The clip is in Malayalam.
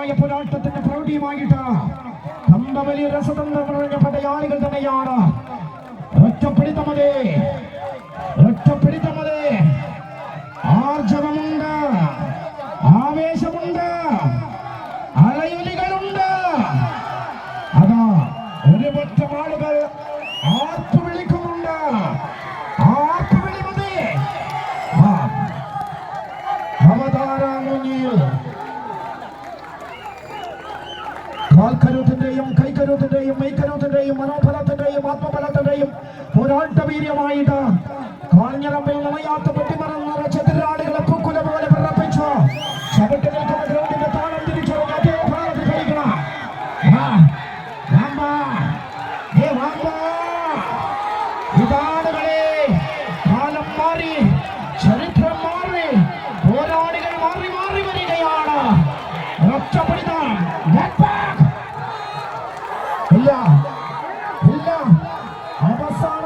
ശക്തമായ പോരാട്ടത്തിന്റെ പ്രൗഢിയുമായിട്ട് കമ്പവലി രസതന്ത്രം നിറഞ്ഞ പടയാളികൾ തന്നെയാണ്. ഒറ്റപ്പിടിത്തമതേ, ഒറ്റപ്പിടിത്തമതേ, ആർജവമുണ്ട്, ആവേശമുണ്ട്, അലയൊലികളുണ്ട്. അതാ ഒരു പറ്റം ആളുകൾ ആർപ്പു വിളിക്കുന്നുണ്ട്. ആർപ്പു വിളി മതി. അവതാരമുന്നിൽ കാൽക്കരുത്തിന്റെയും കൈക്കരുത്തിന്റെയും മെയ്ക്കരുത്തിന്റെയും മനോബലത്തിന്റെയും ആത്മബലത്തിന്റെയും പോരാട്ടവീര്യമായിട്ട് കാഞ്ഞിറമ്പിൽ നിറയാത്ത പൊട്ടിമറന്ന ചെതിരാളികളെ പൂക്കുല പോലെ വിറപ്പിച്ചു ചവിട്ടി നിൽക്കുന്ന ഗ്രൗണ്ടിന്റെ താളം തിരിച്ചു കളിക്കണം. ഇതാണ് കളി. കാലം മാറി, ചരിത്രം മാറി, പോരാളികൾ മാറി മാറി വരികയാണ്. ഒറ്റപ്പിടിത്തം ഇല്ല ഇല്ല. അവസാന